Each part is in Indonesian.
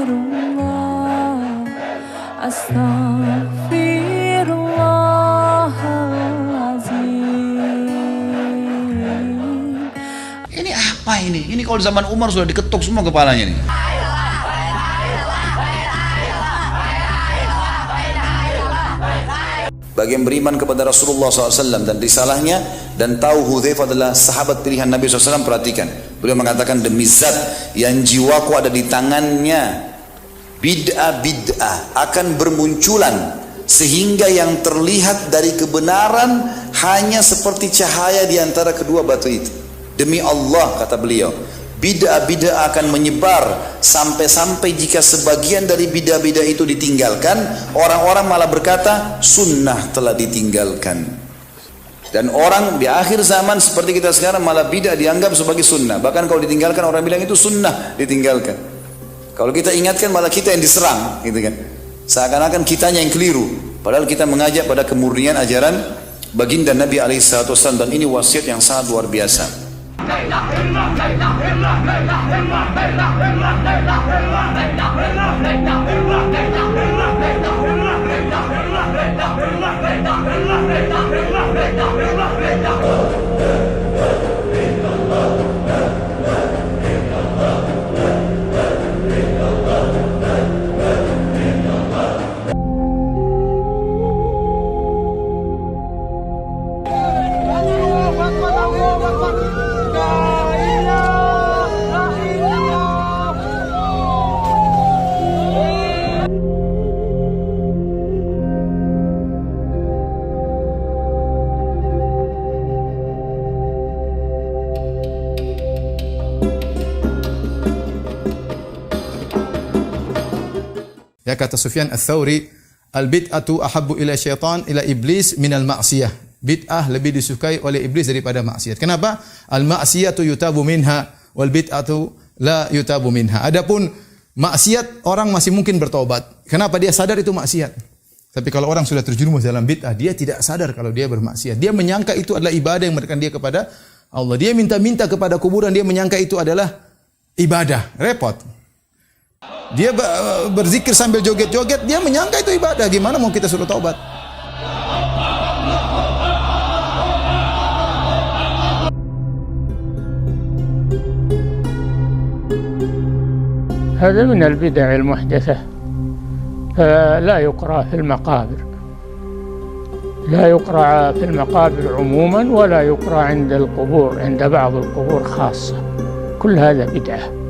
Astaghfirullah, astaghfirullahalazim. Ini apa ini? Ini kalau zaman Umar sudah diketuk semua kepalanya nih. Bagi yang beriman kepada Rasulullah SAW dan risalahnya dan tahu Hudzaifah adalah sahabat pilihan Nabi SAW, perhatikan. Beliau mengatakan, demi zat yang jiwaku ada di tangannya, bid'ah-bid'ah akan bermunculan sehingga yang terlihat dari kebenaran hanya seperti cahaya di antara kedua batu itu. Demi Allah, kata beliau, bid'ah-bid'ah akan menyebar sampai-sampai jika sebagian dari bid'ah-bid'ah itu ditinggalkan, orang-orang malah berkata sunnah telah ditinggalkan. Dan orang di akhir zaman seperti kita sekarang malah bid'ah dianggap sebagai sunnah. Bahkan kalau ditinggalkan orang bilang itu sunnah ditinggalkan. Kalau kita ingatkan malah kita yang diserang, gitu kan? Seakan-akan kitanya yang keliru. Padahal kita mengajak pada kemurnian ajaran baginda Nabi SAW, dan ini wasiat yang sangat luar biasa. Ya, kata Sufyan Ats-Tsauri, al-bid'atu ahabbu ila syaitan ila iblis minal ma'siyah. Bid'ah lebih disukai oleh iblis daripada maksiat. Kenapa? Al-ma'siyatu yutabu minha wal bid'atu la yutabu minha. Adapun maksiat orang masih mungkin bertobat. Kenapa? Dia sadar itu maksiat. Tapi kalau orang sudah terjerumus dalam bid'ah, dia tidak sadar kalau dia bermaksiat. Dia menyangka itu adalah ibadah yang mendekatkan dia kepada Allah. Dia minta-minta kepada kuburan, dia menyangka itu adalah ibadah. Repot. Dia berzikir sambil joget-joget, dia menyangka itu ibadah. Gimana mau kita suruh taubat? هذا من البدع المحدثة، فلا يقرأ في المقابر، لا يقرأ في المقابر عموما، ولا يقرأ عند القبور، عند بعض القبور خاصة. كل هذا بدعة.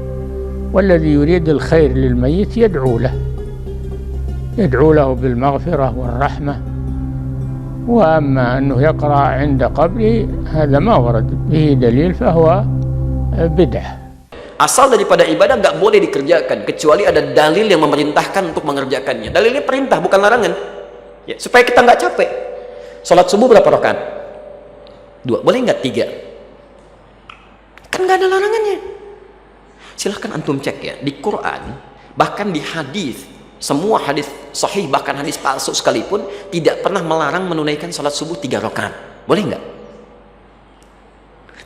والذي يريد الخير للميت يدعو له بالمغفرة والرحمة. وأما أنه يقرأ عند قبره هذا ما ورد به دليل فهو بدعة. Asal daripada ibadah nggak boleh dikerjakan kecuali ada dalil yang memerintahkan untuk mengerjakannya. Dalilnya perintah, bukan larangan. Ya, supaya kita nggak capek. Salat subuh berapa rakaat? 2. Boleh nggak 3? Kan nggak ada larangannya. Silahkan antum cek ya, di Quran, bahkan di hadis, semua hadis sahih, bahkan hadis palsu sekalipun, tidak pernah melarang menunaikan salat subuh 3 rakaat. Boleh nggak?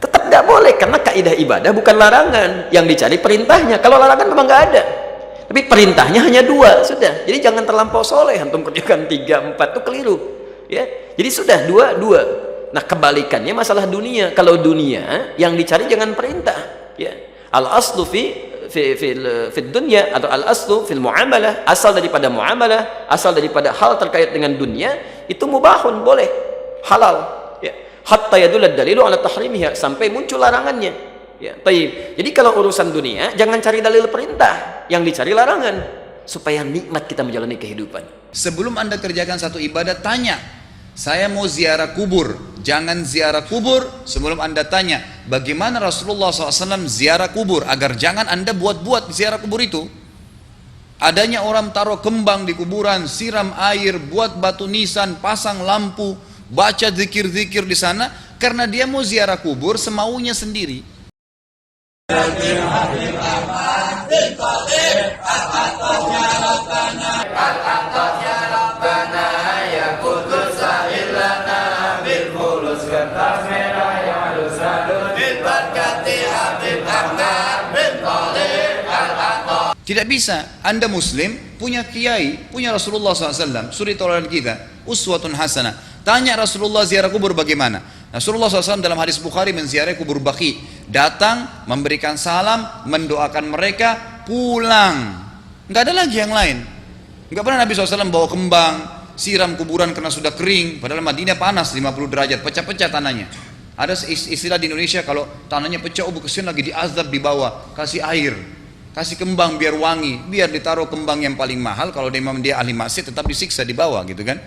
Tetap nggak boleh, karena kaidah ibadah bukan larangan, yang dicari perintahnya. Kalau larangan memang nggak ada, tapi perintahnya hanya 2, sudah. Jadi jangan terlampau soleh antum kerjakan 3, 4, itu keliru. Ya, jadi sudah 2. Nah, kebalikannya masalah dunia. Kalau dunia yang dicari jangan perintah. Ya, al-aslu fi dunya, atau al-aslu fil muamalah, asal daripada muamalah, asal daripada hal terkait dengan dunia itu mubahun, boleh, halal. Ya, hatta yadulad dalilu ala tahrimiha, sampai muncul larangannya. Ya, taib. Jadi kalau urusan dunia jangan cari dalil perintah, yang dicari larangan, supaya nikmat kita menjalani kehidupan. Sebelum Anda kerjakan satu ibadah, tanya, saya mau ziarah kubur. Jangan ziarah kubur sebelum Anda tanya bagaimana Rasulullah SAW ziarah kubur, agar jangan Anda buat-buat ziarah kubur itu. Adanya orang taruh kembang di kuburan, siram air, buat batu nisan, pasang lampu, baca zikir-zikir di sana, karena dia mau ziarah kubur semaunya sendiri. Tidak bisa. Anda Muslim, punya kiai, punya Rasulullah SAW, suri tauladan kita, uswatun hasanah. Tanya Rasulullah ziarah kubur bagaimana? Rasulullah SAW dalam hadis Bukhari menziarahi kubur Baqi. Datang, memberikan salam, mendoakan mereka, pulang. Nggak ada lagi yang lain. Nggak pernah Nabi SAW bawa kembang, siram kuburan karena sudah kering. Padahal Madinah panas 50 derajat, pecah-pecah tanahnya. Ada istilah di Indonesia kalau tanahnya pecah, kesian lagi diazab di bawah, kasih air. Kasih kembang biar wangi, biar ditaruh kembang yang paling mahal. Kalau dia ahli maksiat tetap disiksa di bawah gitu kan.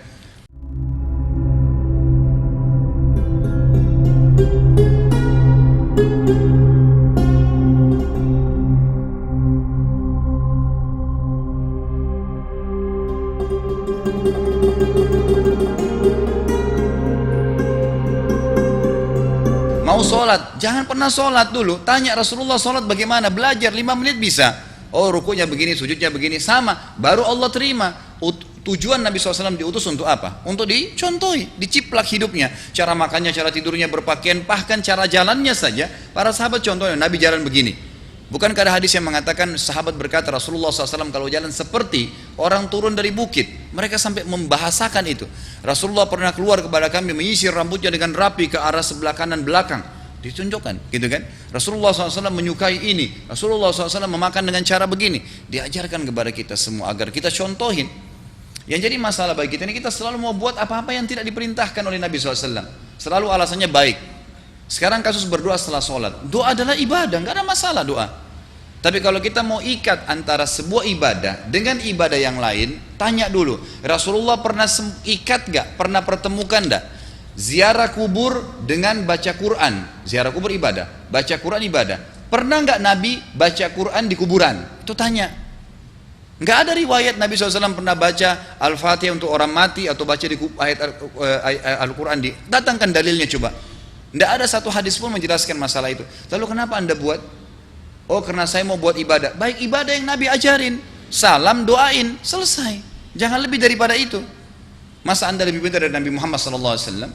Mau sholat, jangan pernah sholat dulu. Tanya Rasulullah sholat bagaimana, belajar 5 menit bisa. Oh rukunya begini, sujudnya begini, sama. Baru Allah terima. Tujuan Nabi SAW diutus untuk apa? Untuk dicontohi, diciplak hidupnya. Cara makannya, cara tidurnya, berpakaian, bahkan cara jalannya saja. Para sahabat contohnya, Nabi jalan begini. Bukankah ada hadis yang mengatakan sahabat berkata Rasulullah SAW kalau jalan seperti orang turun dari bukit. Mereka sampai membahasakan itu. Rasulullah pernah keluar kepada kami menyisir rambutnya dengan rapi ke arah sebelah kanan belakang. Ditunjukkan gitu kan. Rasulullah SAW menyukai ini. Rasulullah SAW memakan dengan cara begini. Diajarkan kepada kita semua agar kita contohin. Yang jadi masalah bagi kita ini, kita selalu mau buat apa-apa yang tidak diperintahkan oleh Nabi SAW. Selalu alasannya baik. Sekarang kasus berdoa setelah sholat. Doa adalah ibadah, nggak ada masalah doa. Tapi kalau kita mau ikat antara sebuah ibadah dengan ibadah yang lain, tanya dulu, Rasulullah pernah ikat nggak? Pernah pertemukan nggak? Ziarah kubur dengan baca Quran. Ziarah kubur ibadah, baca Quran ibadah. Pernah nggak Nabi baca Quran di kuburan? Itu tanya. Nggak ada riwayat Nabi SAW pernah baca Al-Fatihah untuk orang mati atau baca di ayat Al-Quran. Datangkan dalilnya coba. Tidak ada satu hadis pun menjelaskan masalah itu. Lalu kenapa anda buat? Oh karena saya mau buat ibadah. Baik ibadah yang Nabi ajarin. Salam, doain, selesai. Jangan lebih daripada itu. Masa anda lebih pintar dari Nabi Muhammad SAW?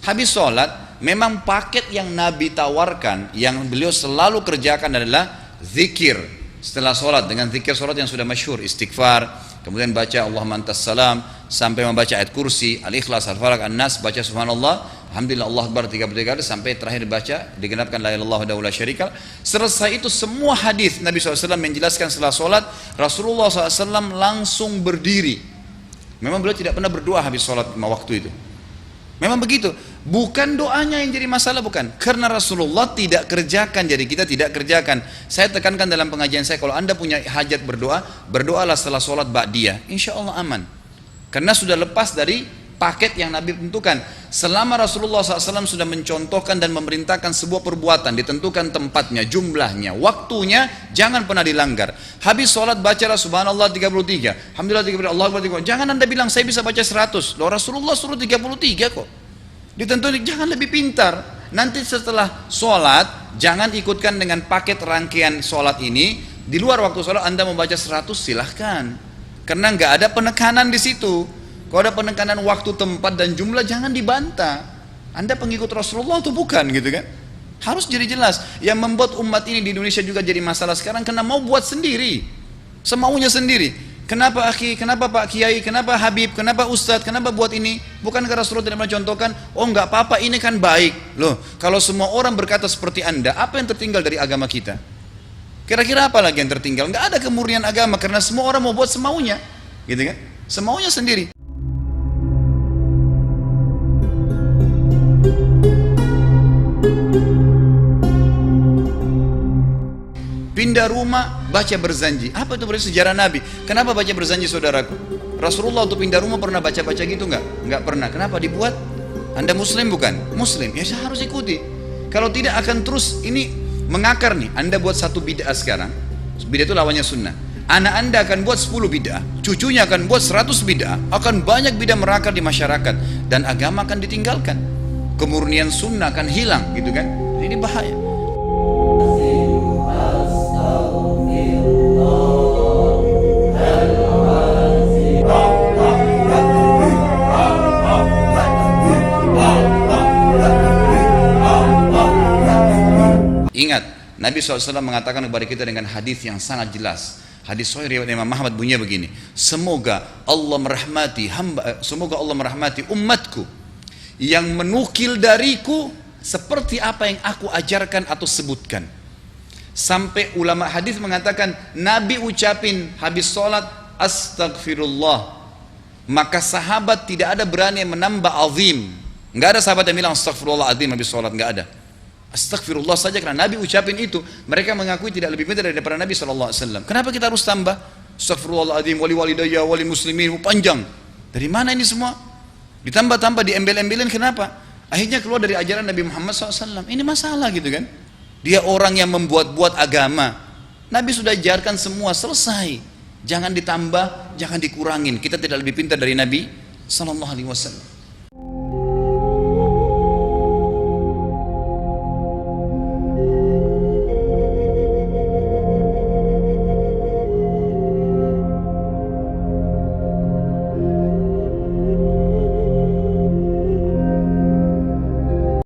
Habis sholat, memang paket yang Nabi tawarkan, yang beliau selalu kerjakan adalah zikir. Setelah sholat, dengan zikir sholat yang sudah masyhur, istighfar, kemudian baca Allahumma antas salam, sampai membaca ayat kursi, al-ikhlas, al-falaq, an-nas, baca subhanallah, alhamdulillah, Allah akbar 33 kali, sampai terakhir baca digenapkan la ilaha illallah wahdahu la syarika. Selesai itu semua hadis Nabi SAW menjelaskan setelah sholat, Rasulullah SAW langsung berdiri. Memang beliau tidak pernah berdoa habis sholat waktu itu. Memang begitu. Bukan doanya yang jadi masalah, bukan. Karena Rasulullah tidak kerjakan, jadi kita tidak kerjakan. Saya tekankan dalam pengajian saya, kalau anda punya hajat berdoa, berdoalah setelah sholat ba'diyah. Insya Allah aman. Karena sudah lepas dari paket yang Nabi tentukan. Selama Rasulullah SAW sudah mencontohkan dan memerintahkan sebuah perbuatan, ditentukan tempatnya, jumlahnya, waktunya, jangan pernah dilanggar. Habis sholat bacalah subhanallah 33, alhamdulillah 33, Allah akbar 33. Jangan anda bilang saya bisa baca 100. Loh Rasulullah suruh 33 kok. Ditentukan, jangan lebih pintar. Nanti setelah sholat, jangan ikutkan dengan paket rangkaian sholat ini. Di luar waktu sholat anda membaca 100 silahkan. Karena nggak ada penekanan di situ. Kalau ada penekanan waktu, tempat, dan jumlah, jangan dibantah. Anda pengikut Rasulullah atau bukan gitu kan? Harus jadi jelas. Yang membuat umat ini di Indonesia juga jadi masalah sekarang karena mau buat sendiri, semaunya sendiri. Kenapa akhi, kenapa Pak Kiai, kenapa Habib, kenapa Ustadz, kenapa buat ini? Bukankah Rasulullah tidak mencontohkan? Oh nggak apa-apa, ini kan baik. Loh, kalau semua orang berkata seperti anda, apa yang tertinggal dari agama kita? Kira-kira apa lagi yang tertinggal? Nggak ada kemurnian agama karena semua orang mau buat semaunya, gitu kan? Semaunya sendiri. Pindah rumah, baca berzanji. Apa itu berarti sejarah Nabi? Kenapa baca berzanji saudaraku? Rasulullah untuk pindah rumah pernah baca-baca gitu enggak? Enggak pernah. Kenapa dibuat? Anda muslim bukan? Muslim. Ya saya harus ikuti. Kalau tidak akan terus ini mengakar nih. Anda buat satu bid'ah sekarang. Bid'ah itu lawannya sunnah. Anak anda akan buat 10 bid'ah. Cucunya akan buat 100 bid'ah. Akan banyak bid'ah merakar di masyarakat. Dan agama akan ditinggalkan. Kemurnian sunnah akan hilang gitu kan? Ini bahaya. Ingat, Nabi SAW mengatakan kepada kita dengan hadis yang sangat jelas. Hadis sahih riwayat Imam Ahmad bunyinya begini, semoga Allah merahmati umatku yang menukil dariku seperti apa yang aku ajarkan atau sebutkan. Sampai ulama hadis mengatakan Nabi ucapin habis sholat astagfirullah, maka sahabat tidak ada berani yang menambah azim. Enggak ada sahabat yang bilang astagfirullah azim habis sholat, enggak ada. Astagfirullah saja karena Nabi ucapin itu. Mereka mengakui tidak lebih pintar daripada Nabi SAW. Kenapa kita harus tambah astagfirullahaladzim, wali walidayya, wali muslimin, panjang? Dari mana ini semua? Ditambah-tambah, diembel-embelin, kenapa? Akhirnya keluar dari ajaran Nabi Muhammad SAW. Ini masalah gitu kan. Dia orang yang membuat-buat agama. Nabi sudah ajarkan semua, selesai. Jangan ditambah, jangan dikurangin. Kita tidak lebih pintar dari Nabi SAW.